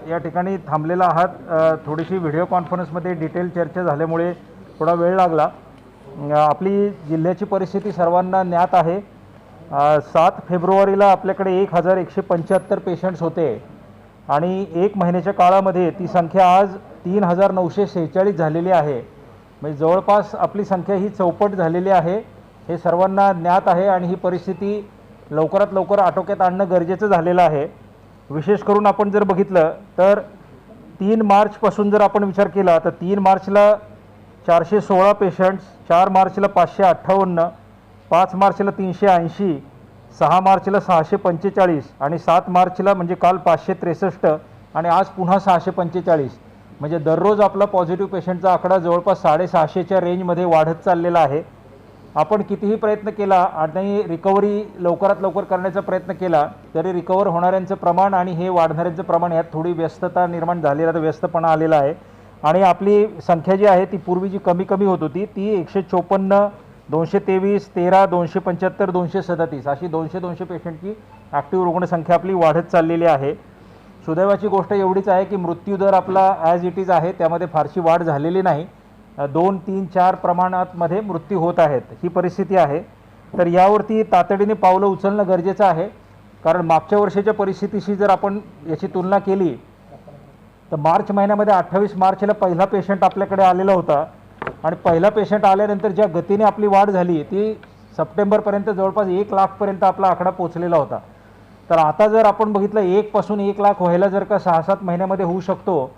या ठिकाणी थांबलेला आहात। थोडीशी व्हिडिओ कॉन्फरन्समध्ये डिटेल चर्चा झाल्यामुळे थोडा वेळ लागला। आपली जिल्ह्याची परिस्थिती सर्वांना ज्ञात आहे। 7 फेब्रुवारीला आपल्याकडे 1175 पेशंट्स होते आणि एक महिन्याच्या काळामध्ये ती संख्या आज 3946 झालेली आहे। म्हणजे जवळपास आपली संख्या ही चौपट झालेली आहे। हे सर्वांना ज्ञात आहे आणि ही परिस्थिती लवकरात लवकर आटोक्यात आणणं गरजेचं झालेलं आहे। विशेष करून आपण जर बघितलं तर 3 मार्चपासून जर आपण विचार केला तर 3 मार्चला 416 पेशंट्स, 4 मार्चला 558, 5 मार्चला 380, 6 मार्चला 645 आणि 7 मार्चला म्हणजे काल 563 आणि आज पुन्हा 645। म्हणजे दररोज आपला पॉझिटिव्ह पेशंटचा आकडा जवळपास 650च्या रेंजमध्ये वाढत चाललेला आहे। आपण कितीही प्रयत्न केला आणि रिकव्हरी लवकरात लवकर करण्याचा प्रयत्न केला तरी रिकवर होणाऱ्यांचं प्रमाण आणि हे वाढणाऱ्यांचं प्रमाण यात थोडी व्यस्तता निर्माण झालेला, व्यस्तपणा आलेला आहे। आणि आपली संख्या जी आहे ती पूर्वी जी कमी कमी होत होती ती 154, 223, 13, 275, 237 अशी 200 पेशंटची ॲक्टिव्ह रुग्णसंख्या आपली वाढत चाललेली आहे। सुदैवाची गोष्ट एवढीच आहे की मृत्यूदर आपला ॲज इट इज आहे, त्यामध्ये फारशी वाढ झालेली नाही। 2, 3, 4 प्रमाणामध्ये मृत्यू होत आहेत, ही परिस्थिती आहे। तर यावरती तातडीने पावलं उचलणं गरजेचं आहे, कारण मागच्या वर्षाच्या परिस्थितीशी जर आपण याची तुलना केली तर मार्च महिन्यामध्ये 28 मार्चला पहिला पेशंट आपल्याकडे आलेला होता आणि पहिला पेशंट आल्यानंतर ज्या गतीने आपली वाढ झाली ती सप्टेंबरपर्यंत जवळपास 1 लाखपर्यंत आपला आकडा पोचलेला होता। तर आता जर आपण बघितलं 1 पासून 1 लाख व्हायला जर का 6-7 महिन्यामध्ये होऊ शकतो,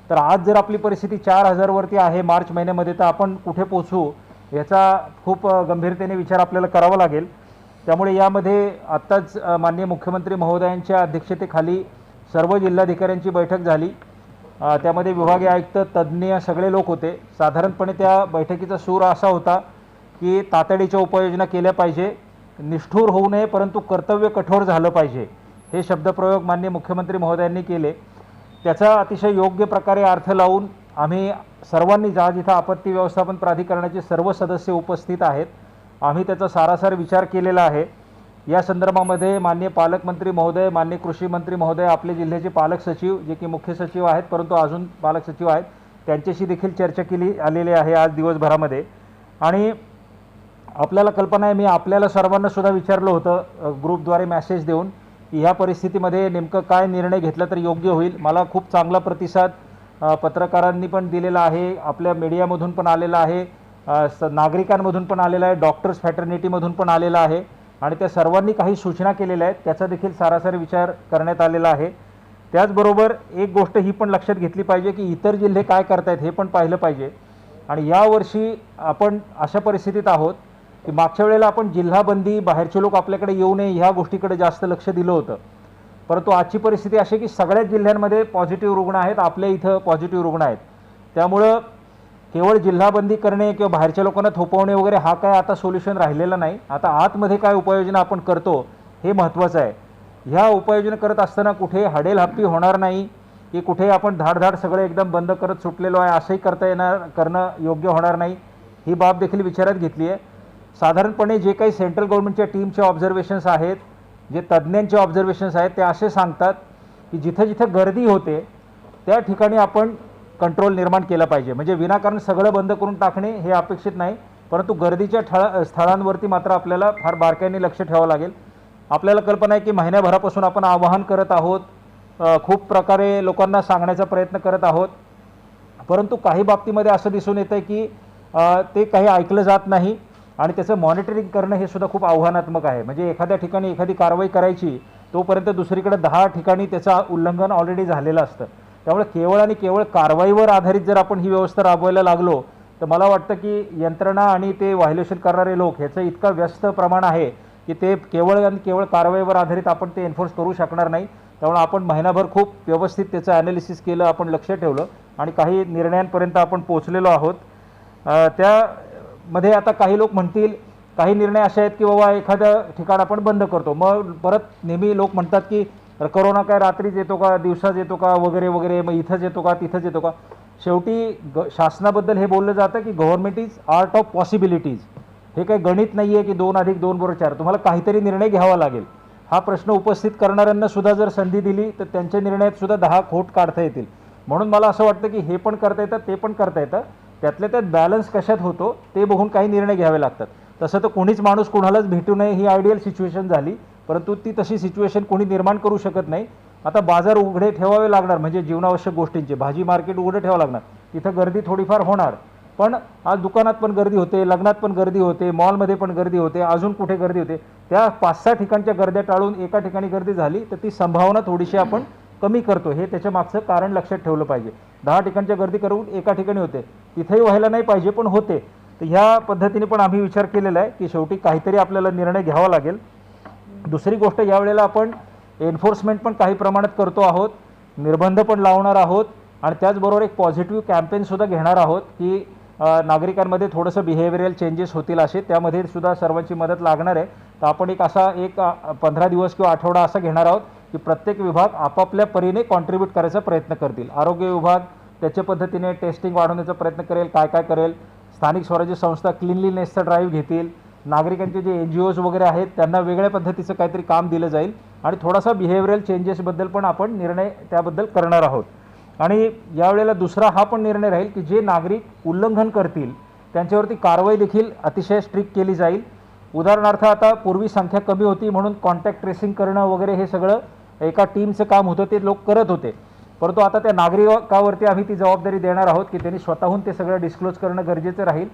तर आज जर आपली परिस्थिती 4000 वरती आहे मार्च महिन्यामध्ये, तर आपण कुठे पोचू याचा खूप गंभीरतेने विचार आपल्याला करावा लागेल। त्यामुळे यामध्ये आत्ताच माननीय मुख्यमंत्री महोदयांच्या अध्यक्षतेखाली सर्व जिल्हाधिकाऱ्यांची बैठक झाली। त्यामध्ये विभागीय आयुक्त, तज्ज्ञ सगळे लोक होते। साधारणपणे त्या बैठकीचा सूर असा होता की तातडीच्या उपाययोजना केल्या पाहिजे, निष्ठुर होऊ नये परंतु कर्तव्य कठोर झालं पाहिजे, हे शब्दप्रयोग माननीय मुख्यमंत्री महोदयांनी केले। त्याचा अतिशय योग्य प्रकारे अर्थ लावून आम्ही सर्वांनी, ज्या जिथं आपत्ती व्यवस्थापन प्राधिकरणाचे सर्व सदस्य उपस्थित आहेत, आम्ही त्याचा सारासार विचार केलेला आहे। या संदर्भामध्ये माननीय पालकमंत्री महोदय, माननीय कृषी मंत्री महोदय, आपले जिल्ह्याचे पालक सचिव जे की मुख्य सचिव आहेत परंतु अजून पालक सचिव आहेत, त्यांच्याशी देखील चर्चा केली आलेली आहे आज दिवसभरामध्ये। आणि आपल्याला कल्पना आहे, मी आपल्याला सर्वांना सुद्धा विचारलं होतं ग्रुपद्वारे मेसेज देऊन की ह्या परिस्थितीमध्ये नेमकं काय निर्णय घेतला तर योग्य होईल। मला खूप चांगला प्रतिसाद पत्रकारांनी पण दिलेला आहे, आपल्या मीडियामधून पण आलेला आहे, नागरिकांमधून पण आलेला आहे, डॉक्टर्स फॅटर्निटीमधून पण आलेला आहे आणि त्या सर्वांनी काही सूचना केलेल्या आहेत, त्याचा देखील सारासार विचार करण्यात आलेला आहे। त्याचबरोबर एक गोष्ट ही पण लक्षात घेतली पाहिजे की इतर जिल्हे काय करतायत हे पण पाहिलं पाहिजे। आणि यावर्षी आपण अशा परिस्थितीत आहोत की मागच्या वेळेला आपण जिल्हाबंदी, बाहेरचे लोक आपल्याकडे येऊ नये ह्या गोष्टीकडे जास्त लक्ष दिलं होतं, परंतु आजची परिस्थिती अशी की सगळ्याच जिल्ह्यांमध्ये पॉझिटिव्ह रुग्ण आहेत, आपल्या इथं पॉझिटिव्ह रुग्ण आहेत। त्यामुळं केवळ जिल्हाबंदी करणे किंवा बाहेरच्या लोकांना थोपवणे वगैरे हा काय आता सोल्युशन राहिलेला नाही। आता आतमध्ये काय उपाययोजना आपण करतो हे महत्त्वाचं आहे। ह्या उपाययोजना करत असताना कुठे हडेलहप्पी होणार नाही की कुठे आपण धाडधाड सगळं एकदम बंद करत सुटलेलो आहे असंही करणं योग्य होणार नाही, ही बाब देखील विचारात घेतली आहे। साधारणपणे जे काही सेंट्रल गव्हर्नमेंटच्या टीमचे ऑब्झर्वेशन्स आहेत, जे तज्ज्ञांचे ऑब्झर्वेशन्स आहेत, ते असे सांगतात की जिथं जिथं गर्दी होते त्या ठिकाणी आपण कंट्रोल निर्माण केला पाहिजे। म्हणजे विनाकारण सगळं बंद करून टाकणे हे अपेक्षित नाही, परंतु गर्दीच्या स्थळांवरती मात्र आपल्याला फार बारकाईने लक्ष ठेवावं लागेल। आपल्याला कल्पना आहे की महिन्याभरापासून आपण आवाहन करत आहोत, खूप प्रकारे लोकांना सांगण्याचा प्रयत्न करत आहोत, परंतु काही बाबतीमध्ये असं दिसून येतं की ते काही ऐकलं जात नाही आणि त्याचं मॉनिटरिंग करणं हे सुद्धा खूप आव्हानात्मक आहे। म्हणजे एखाद्या ठिकाणी एखादी कारवाई करायची तोपर्यंत दुसरीकडे 10 ठिकाणी त्याचं उल्लंघन ऑलरेडी झालेलं असतं। त्यामुळे केवळ आणि केवळ कारवाईवर आधारित जर आपण ही व्यवस्था राबवायला लागलो तर मला वाटतं की यंत्रणा आणि ते व्हायोलेशन करणारे लोक ह्याचं इतकं व्यस्त प्रमाण आहे की ते केवळ आणि केवळ कारवाईवर आधारित आपण ते एन्फोर्स करू शकणार नाही। त्यामुळे आपण महिनाभर खूप व्यवस्थित त्याचं ॲनालिसिस केलं, आपण लक्ष ठेवलं आणि काही निर्णयांपर्यंत आपण पोचलेलो आहोत। त्यामध्ये आता काही लोक म्हणतील, काही निर्णय असे आहेत की बाबा एखादं ठिकाण आपण बंद करतो, मग परत नेहमी लोक म्हणतात की कोरोना काय रात्रीच येतो का, दिवसाच येतो का वगैरे वगैरे, मग इथंच येतो का तिथंच येतो का। शेवटी शासनाबद्दल हे बोललं जातं की government is art of possibilities. हे काही गणित नाही आहे की 2 + 2 = 4, तुम्हाला काहीतरी निर्णय घ्यावा लागेल। हा प्रश्न उपस्थित करणाऱ्यांना सुद्धा जर संधी दिली तर त्यांच्या निर्णयात सुद्धा 10 खोट काढता येतील. म्हणून मला असं वाटतं की हे पण करता येतं, ते पण करता येतं. त्यातल्या त्यात बॅलन्स कशात होतो ते बघून काही निर्णय घ्यावे लागतात. तसं तर कोणीच माणूस कोणालाच भेटू नये ही आयडियल सिच्युएशन झाली, परंतु ती तशी सिच्युएशन कोणी निर्माण करू शकत नाही. आता बाजार उघडे ठेवावे लागणार, म्हणजे जीवनावश्यक गोष्टींचे भाजी मार्केट उघडे ठेवावं लागणार. तिथं गर्दी थोडीफार होणार, पण आज दुकानात पण गर्दी होते, लग्नात पण गर्दी होते, मॉलमध्ये पण गर्दी होते, अजून कुठे गर्दी होते. त्या 5-6 ठिकाणच्या गर्द्या टाळून एका ठिकाणी गर्दी झाली तर ती संभावना थोडीशी आपण कमी करतो. हे त्याच्या मागचं कारण लक्षात ठेवलं पाहिजे. 10 ठिकाणच्या गर्दी करून एका ठिकाणी होते, तिथेही व्हायला नाही पाहिजे पण होते. तर ह्या पद्धतीने पण आम्ही विचार केलेला आहे की शेवटी काहीतरी आपल्याला निर्णय घ्यावा लागेल. दुसरी गोष्ट, यावेळेला आपण एन्फोर्समेंट पण काही प्रमाणात करतो आहोत, निर्बंध पण लावणार आहोत आणि त्याचबरोबर एक पॉझिटिव्ह कॅम्पेनसुद्धा घेणार आहोत की नागरिकांमध्ये थोडंसं बिहेवियरल चेंजेस होतील असे, त्यामध्ये सुद्धा सर्वांची मदत लागणार आहे. तर आपण एक 15 दिवस किंवा आठवडा असा घेणार आहोत की प्रत्येक विभाग आपापल्या परीने कॉन्ट्रीब्यूट करायचा प्रयत्न करतील. आरोग्य विभाग त्याच्या पद्धतीने टेस्टिंग वाढवण्याचा प्रयत्न करेल, काय करेल. स्थानिक स्वराज्य संस्था क्लीनलीनेसचा ड्राईव्ह घेतील. नागरिकांचे जे NGOज वगैरे आहेत त्यांना वेगळ्या पद्धतीचं काहीतरी काम दिलं जाईल आणि थोडासा बिहेवियरल चेंजेसबद्दल पण आपण निर्णय त्याबद्दल करणार आहोत. आणि यावेळेला दुसरा हा पण निर्णय राहील की जे नागरिक उल्लंघन करतील त्यांच्यावरती कारवाई देखील अतिशय स्ट्रिक्ट केली जाईल. उदाहरणार्थ, आता पूर्वी संख्या कमी होती म्हणून कॉन्टॅक्ट ट्रेसिंग करणं वगैरे हे सगळं एका टीमचं काम होतं, ते लोक करत होते. परंतु आता त्या नागरिकावरती आम्ही ती जबाबदारी देणार आहोत की त्यांनी स्वतःहून ते सगळं डिस्क्लोज करणं गरजेचं राहील.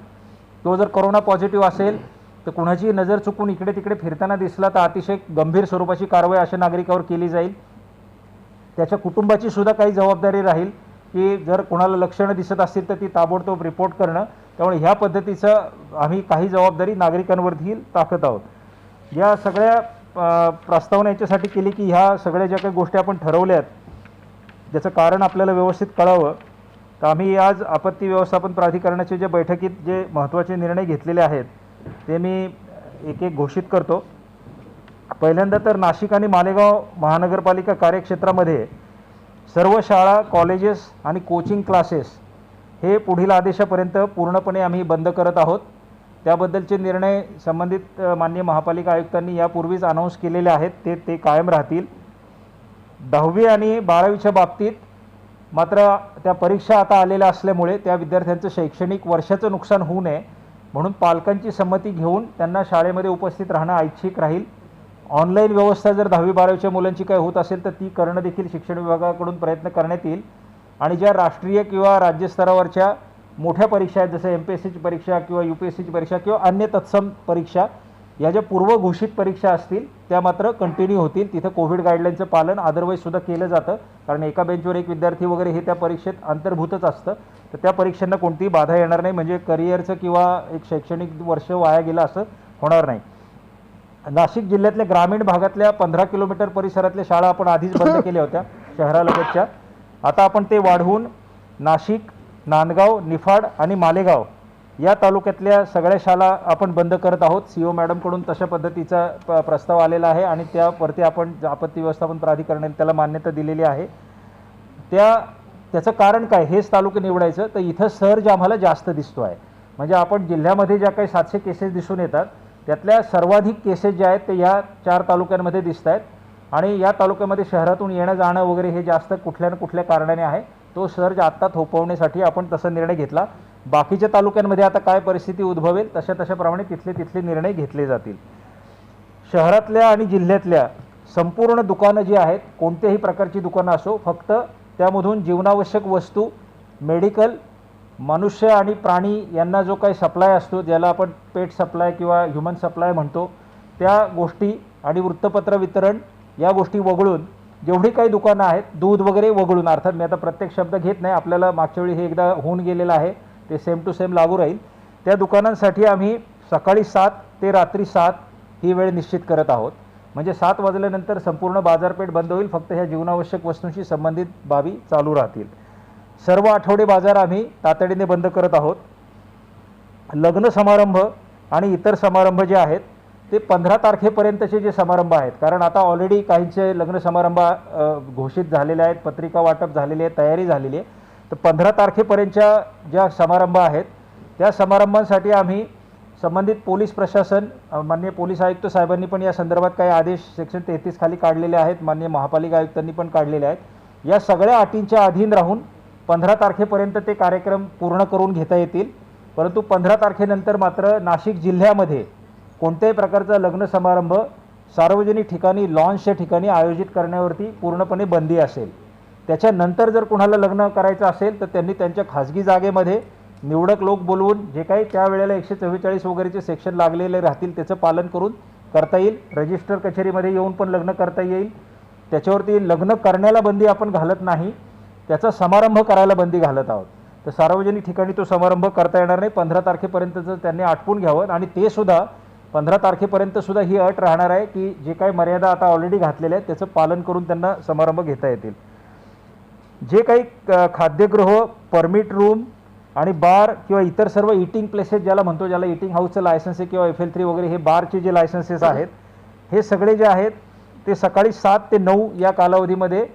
तो जर कोरोना पॉझिटिव्ह असेल तर कुणाची नजर चुकून इकडे तिकडे फिरताना दिसला तर अतिशय गंभीर स्वरूपाची कारवाई अशा नागरिकावर केली जाईल. त्याच्या कुटुंबाची सुद्धा काही जबाबदारी राहील की जर कोणाला लक्षणं दिसत असतील तर ती ताबडतोब रिपोर्ट करणं. त्यामुळे ह्या पद्धतीचं आम्ही काही जबाबदारी नागरिकांवरही टाकत आहोत. या सगळ्या प्रस्तावना याच्यासाठी केली की ह्या सगळ्या ज्या काही गोष्टी आपण ठरवल्यात ज्याचं कारण आपल्याला व्यवस्थित कळावं. तर आम्ही आज आपत्ती व्यवस्थापन प्राधिकरणाचे जे बैठकीत जे महत्त्वाचे निर्णय घेतलेले आहेत ते मी एक एक घोषित करतो. पहिल्यांदा तर नाशिक आणि मालेगाव महानगरपालिका कार्यक्षेत्रामध्ये सर्व शाळा, कॉलेजेस आणि कोचिंग क्लासेस हे पुढील आदेशापर्यंत पूर्णपणे आम्ही बंद करत आहोत. त्याबद्दलचे निर्णय संबंधित माननीय महापालिका आयुक्तांनी यापूर्वीच अनाऊन्स केलेले आहेत, ते कायम राहतील. 10वी आणि 12वीच्या बाबतीत मात्र त्या परीक्षा आता आलेल्या असल्यामुळे त्या विद्यार्थ्यांचं शैक्षणिक वर्षाचं नुकसान होऊ नये म्हणून पालकांची संमती घेऊन त्यांना शाळेमध्ये उपस्थित राहणं ऐच्छिक राहील. ऑनलाईन व्यवस्था जर 10वी-12वीच्या मुलांची काही होत असेल तर ती करणं देखील शिक्षण विभागाकडून प्रयत्न करण्यात येईल. आणि ज्या राष्ट्रीय किंवा राज्यस्तरावरच्या मोठ्या परीक्षा आहेत जसं MPSCची परीक्षा किंवा UPSCची परीक्षा किंवा अन्य तत्सम परीक्षा, या ज्या पूर्वघोषित परीक्षा असतील त्या मात्र कंटिन्यू होतील. तिथं कोविड गाईडलाईनचं पालन अदरवाईजसुद्धा केलं जातं, कारण एका बेंचवर एक विद्यार्थी वगैरे हे त्या परीक्षेत अंतर्भूतच असतं. तर त्या परीक्षांना कोणतीही बाधा येणार नाही, म्हणजे करिअरचं किंवा एक शैक्षणिक वर्ष वाया गेलं असं होणार नाही. नाशिक जिल्ह्यातल्या ग्रामीण भागातल्या 15 किलोमीटर परिसरातल्या शाळा आपण आधीच बंद केल्या होत्या शहरालगतच्या. आता आपण ते वाढवून नाशिक, नांदगाव, निफाड आणि मालेगाव या तालुक्यातल्या सगळ्या शाळा आपण बंद करत आहोत. CO मॅडमकडून तशा पद्धतीचा प्रस्ताव आलेला आहे आणि त्यावरती आपण आपत्ती व्यवस्थापन प्राधिकरणाने त्याला मान्यता दिलेली आहे. त्याचं कारण काय, हेच तालुके निवडायचं. तर इथं सर्ज आम्हाला जास्त दिसतो आहे. म्हणजे आपण जिल्ह्यामध्ये ज्या काही 700 केसेस दिसून येतात त्यातल्या सर्वाधिक केसेस ज्या आहेत ते या 4 तालुक्यांमध्ये दिसत आहेत. आणि या तालुक्यामध्ये शहरातून येणं जाणं वगैरे हे जास्त कुठल्या ना कुठल्या कारणाने आहे. तो सर्ज आत्ता थोपवण्यासाठी आपण तसा निर्णय घेतला. बाकीच्या तालुक्यांमध्ये आता काय परिस्थिती उद्भवेल तशाप्रमाणे तिथले निर्णय घेतले जातील. शहरातल्या आणि जिल्ह्यातल्या संपूर्ण दुकानं जी आहेत, कोणत्याही प्रकारची दुकानं असो, फक्त त्यामधून जीवनावश्यक वस्तू, मेडिकल, मनुष्य आणि प्राणी यांना जो काही सप्लाय असतो, ज्याला आपण पेट सप्लाय किंवा ह्युमन सप्लाय म्हणतो, त्या गोष्टी आणि वृत्तपत्र वितरण या गोष्टी वगळून जेवढी काही दुकानं आहेत, दूध वगैरे वगळून, अर्थात मी आता प्रत्येक शब्द घेत नाही, आपल्याला मागच्या वेळी हे एकदा होऊन गेलेलं आहे, ते सेम टू सेम लागू राहील. त्या दुकानांसाठी आम्ही सकाळी 7 ते रात्री 7 ही वेळ निश्चित करत आहोत. म्हणजे 7 वाजल्यानंतर संपूर्ण बाजारपेठ बंद होईल, फक्त ह्या जीवनावश्यक वस्तूंशी संबंधित बाबी चालू राहतील. सर्व आठवडे बाजार आम्ही तातडीने बंद करत आहोत. लग्न समारंभ आणि इतर समारंभ जे आहेत ते 15 तारखेपर्यंतचे जे समारंभ आहेत, कारण आता ऑलरेडी काहींचे लग्न समारंभ घोषित झालेले आहेत, पत्रिका वाटप झालेली आहे, तयारी झालेली आहे. तर 15 तारखेपर्यंतच्या ज्या समारंभ आहेत त्या समारंभांसाठी आम्ही संबंधित पोलीस प्रशासन, माननीय पोलीस आयुक्त साहेबांनी पण या संदर्भात काही आदेश सेक्शन 33 खाली काढलेले आहेत, माननीय महापालिका आयुक्तांनी पण काढलेले आहेत। या सगळ्या अटींच्या अधीन राहून 15 तारखेपर्यंत ते कार्यक्रम पूर्ण करून घेता येतील। परंतु 15 तारखेनंतर मात्र नाशिक जिल्ह्यामध्ये कोणत्याही प्रकारचा लग्न समारंभ सार्वजनिक ठिकाणी, लॉन्सच्या ठिकाणी आयोजित करण्यावरती पूर्णपणे बंदी असेल। त्याच्यानंतर जर कोणाला लग्न करायचं असेल तर त्यांनी त्यांच्या खाजगी जागेमध्ये निवडक लोक बोलवून जे काही त्यावेळेला 144 वगैरेचे सेक्शन लागलेले राहतील त्याचं पालन करून करता येईल। रजिस्टर कचेरीमध्ये येऊन पण लग्न करता येईल। त्याच्यावरती लग्न करण्याला बंदी आपण घालत नाही, त्याचा समारंभ करायला बंदी घालत आहोत। तर सार्वजनिक ठिकाणी तो समारंभ करता येणार नाही। 15 तारखेपर्यंतचं त्यांनी आटपून घ्यावं आणि ते सुद्धा 15 तारखेपर्यंत सुद्धा ही अट राहणार आहे की जे काही मर्यादा आता ऑलरेडी घातलेल्या आहेत त्याचं पालन करून त्यांना समारंभ घेता येतील। जे काही खाद्यगृह, परमिट रूम आणि बार किंवा इतर सर्व ईटिंग प्लेसेस ज्याला म्हणतो, ज्याला ईटिंग हाऊसचं लायसन्स आहे किंवा FL3 वगैरे हे बारचे जे लायसन्सेस आहेत हे सगळे जे आहेत ते सकाळी 7 ते 9 या कालावधीमध्ये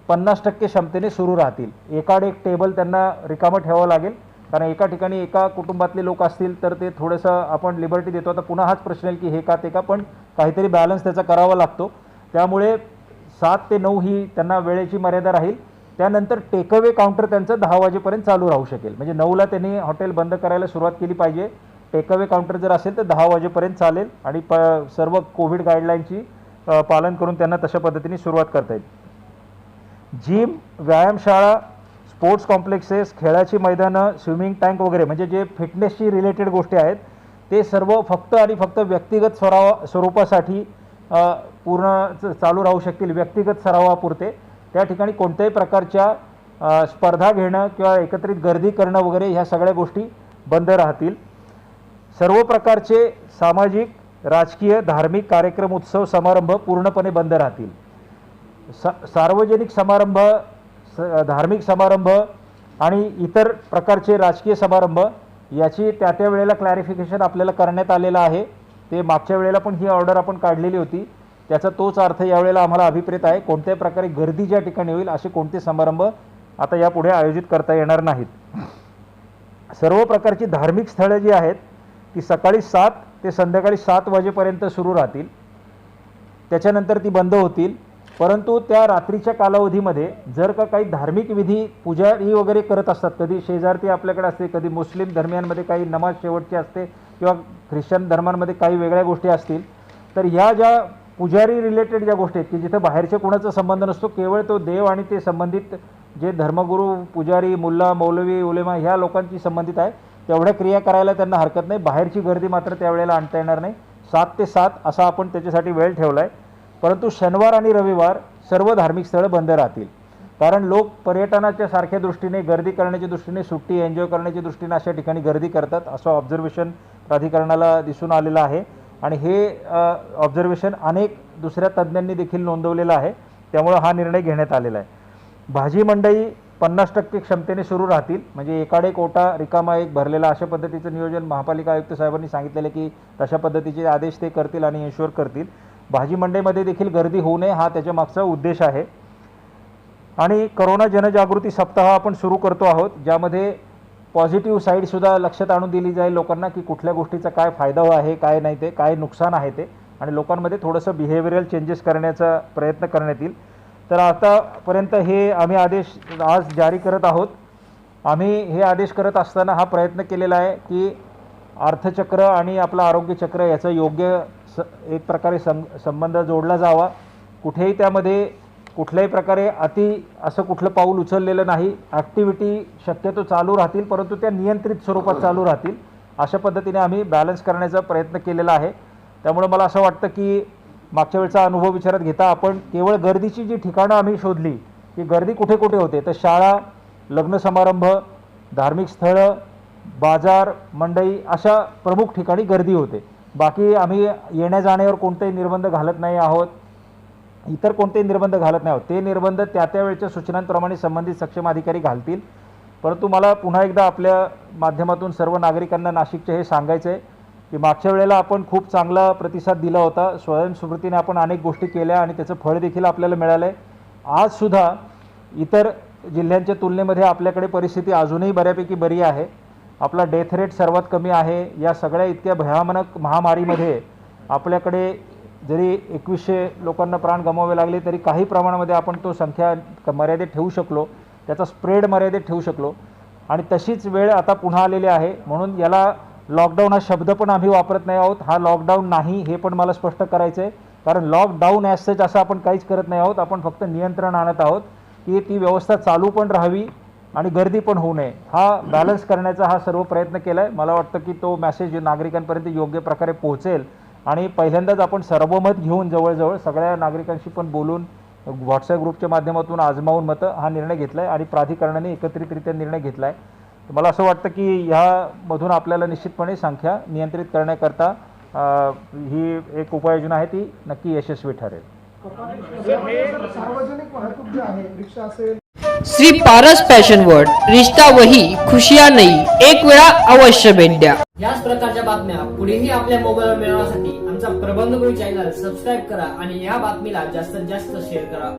50% क्षमतेने सुरू राहतील। एकाड एक टेबल त्यांना रिकामं ठेवावं लागेल, कारण एका ठिकाणी एका कुटुंबातले लोक असतील तर ते थोडंसं आपण लिबर्टी देतो। आता पुन्हा हाच प्रश्न आहे की हे का ते का, पण काहीतरी बॅलन्स त्याचा करावा लागतो। त्यामुळे 7 ते 9 ही त्यांना वेळेची मर्यादा राहील। त्यानंतर टेकअवे काउंटर त्यांचं 10 वाजेपर्यंत चालू राहू शकेल। म्हणजे 9ला त्यांनी हॉटेल बंद करायला सुरुवात केली पाहिजे। टेकअवे काउंटर जर असेल तर 10 वाजेपर्यंत चालेल आणि सर्व कोविड गाईडलाईनची पालन करून त्यांना तशा पद्धतीने सुरुवात करता येईल। जिम, व्यायामशाळा, स्पोर्ट्स कॉम्प्लेक्सेस, खेळाची मैदानं, स्विमिंग टँक वगैरे म्हणजे जे फिटनेसशी रिलेटेड गोष्टी आहेत ते सर्व फक्त आणि फक्त व्यक्तिगत स्वरूपासाठी पूर्ण चालू राहू शकतील, व्यक्तिगत सरावापुरते। त्या ठिकाणी कोणत्याही प्रकारच्या स्पर्धा घेणं किंवा एकत्रित गर्दी करणं वगैरे ह्या सगळ्या गोष्टी बंद राहतील। सर्व प्रकारचे सामाजिक, राजकीय, धार्मिक कार्यक्रम, उत्सव, समारंभ पूर्णपणे बंद राहतील। सार्वजनिक समारंभ, धार्मिक समारंभ आणि इतर प्रकारचे राजकीय समारंभ याची त्या वेळेला क्लॅरिफिकेशन आपल्याला करण्यात आलेलं आहे। ते मागच्या वेळेला पण ही ऑर्डर आपण काढलेली होती, त्याचा तोच अर्थ यावेळेला आम्हाला अभिप्रेत आहे। कोणत्याही प्रकारे गर्दी ज्या ठिकाणी होईल असे कोणते समारंभ आता यापुढे आयोजित करता येणार नाहीत। सर्व प्रकारची धार्मिक स्थळं जी आहेत ती सकाळी 7 ते संध्याकाळी 7 वाजेपर्यंत सुरू राहतील, त्याच्यानंतर ती बंद होतील। परंतु त्या रात्रीच्या कालावधीमध्ये जर का काही धार्मिक विधी पुजारी वगैरे करत असतात, कधी शेजारती आपल्याकडे असते, कधी मुस्लिम धर्मियांमध्ये काही नमाज शेवटची असते किंवा ख्रिश्चन धर्मांमध्ये काही वेगळ्या गोष्टी असतील, तर ह्या ज्या पुजारी रिलेटेड ज्या गोष्टी आहेत की जिथे बाहेरच्या कोणाचा संबंध नसतो, केवळ तो देव आणि ते संबंधित जे धर्मगुरू, पुजारी, मुल्ला, मौलवी, उलेमा ह्या लोकांची संबंधित आहे तेवढ्या क्रिया करायला त्यांना हरकत नाही। बाहेरची गर्दी मात्र त्यावेळेला आणता येणार नाही। 7 ते 7 असा आपण त्याच्यासाठी वेळ ठेवला आहे। परंतु शनिवार आणि रविवार सर्व धार्मिक स्थळं बंद राहतील, कारण लोक पर्यटनाच्या सारख्या दृष्टीने, गर्दी करण्याच्या दृष्टीने, सुट्टी एन्जॉय करण्याच्या दृष्टीने अशा ठिकाणी गर्दी करतात असं ऑब्झर्वेशन प्राधिकरणाला दिसून आलेलं आहे। आणि हे ऑब्झर्वेशन अनेक दुसऱ्या तज्ज्ञांनी देखील नोंदवलेलं आहे, त्यामुळे हा निर्णय घेण्यात आलेला आहे। भाजी मंडई 50% क्षमतेने सुरू राहतील, म्हणजे एकाड एक ओटा रिकामा एक भरलेला अशा पद्धतीचं नियोजन महापालिका आयुक्त साहेबांनी सांगितलेलं की तशा पद्धतीचे आदेश ते करतील आणि इन्शुअर करतील। भाजी मंडईमध्ये देखील गर्दी होऊ नये हा त्याच्या मागचा उद्देश आहे। आणि कोरोना जनजागृती सप्ताह आपण सुरू करतो आहोत, ज्यामध्ये पॉझिटिव्ह साईडसुद्धा लक्षात आणून दिली जाईल लोकांना की कुठल्या गोष्टीचा काय फायदा आहे, काय नाही, ते काय नुकसान आहे ते, आणि लोकांमध्ये थोडंसं बिहेवियरल चेंजेस करण्याचा प्रयत्न करण्यात येईल। तर आतापर्यंत हे आम्ही आदेश आज जारी करत आहोत। आम्ही हे आदेश करत असताना हा प्रयत्न केलेला आहे की अर्थचक्र आणि आपलं आरोग्यचक्र याचा योग्य एक प्रकारे संबंध जोडला जावा। कुठेही त्यामध्ये कुठल्याही प्रकारे असं कुठलं पाऊल उचललेलं नाही। ॲक्टिव्हिटी शक्यतो चालू राहतील, परंतु त्या नियंत्रित स्वरूपात चालू राहतील अशा पद्धतीने आम्ही बॅलन्स करण्याचा प्रयत्न केलेला आहे। त्यामुळे मला असं वाटतं की मागच्या वेळचा अनुभव विचारात घेता आपण केवळ गर्दीची जी ठिकाणं आम्ही शोधली की गर्दी कुठे कुठे होते, तर शाळा, लग्न समारंभ, धार्मिक स्थळं, बाजार, मंडई अशा प्रमुख ठिकाणी गर्दी होते। बाकी आम्ही येण्या जाण्यावर कोणतेही निर्बंध घालत नाही आहोत, इतर कोणतेही निर्बंध घालत नाही आहोत। ते निर्बंध त्या वेळच्या सूचनांप्रमाणे संबंधित सक्षम अधिकारी घालतील। परंतु मला पुन्हा एकदा आपल्या माध्यमातून सर्व नागरिकांना नाशिकचे हे सांगायचं आहे की मागच्या वेळेला आपण खूप चांगला प्रतिसाद दिला होता, स्वयंस्फूर्तीने आपण अनेक गोष्टी केल्या आणि त्याचं फळ देखील आपल्याला मिळालं आहे। आजसुद्धा इतर जिल्ह्यांच्या तुलनेमध्ये आपल्याकडे परिस्थिती अजूनही बऱ्यापैकी बरी आहे। आपला डेथ रेट सर्वात कमी आहे. या सगळ्या इतक्या भयानक महामारीमध्ये आपल्याकडे जरी 2100 लोकांना प्राण गमवावे लागले तरी काही प्रमाणामध्ये आपण तो संख्या मर्यादित ठेवू शकलो, त्याचा स्प्रेड मर्यादित ठेवू शकलो. आणि तशीच वेळ आता पुन्हा आलेली आहे. म्हणून याला लॉकडाऊन हा शब्द पण आम्ही वापरत नाही आहोत. हा लॉकडाऊन नाही हे पण मला स्पष्ट करायचं आहे, कारण लॉकडाऊन ॲज सच असं आपण काहीच करत नाही आहोत. आपण फक्त नियंत्रण आणत आहोत की ती व्यवस्था चालू पण राहावी आणि गर्दी पण होऊ नये. हा बॅलन्स करण्याचा हा सर्व प्रयत्न केला आहे. मला वाटतं की तो मेसेज नागरिकांपर्यंत योग्य प्रकारे पोहोचेल. आणि पहिल्यांदाच आपण सर्वमत घेऊन जवळजवळ सगळ्या नागरिकांशी पण बोलून व्हॉट्सॲप ग्रुपच्या माध्यमातून आजमावून मतं हा निर्णय घेतला आहे आणि प्राधिकरणाने एकत्रितरित्या निर्णय घेतला आहे. मला असं वाटतं की ह्यामधून आपल्याला निश्चितपणे संख्या नियंत्रित करण्याकरता ही एक उपाययोजना आहे, ती नक्की यशस्वी ठरेल. सार्वजनिक वाहतूक जी आहे, रिक्षा असेल, श्री पारस फॅशन वर्ल्ड, रिश्ता वही खुशियां नहीं, एक वेळा अवश्य भेट द्या. याच प्रकारच्या बातम्या पुढेही आपल्या मोबाईलवर मिळवण्यासाठी आमचा प्रबंधगुरू चॅनल सबस्क्राईब करा आणि या बातमीला जास्तीत जास्त शेअर करा.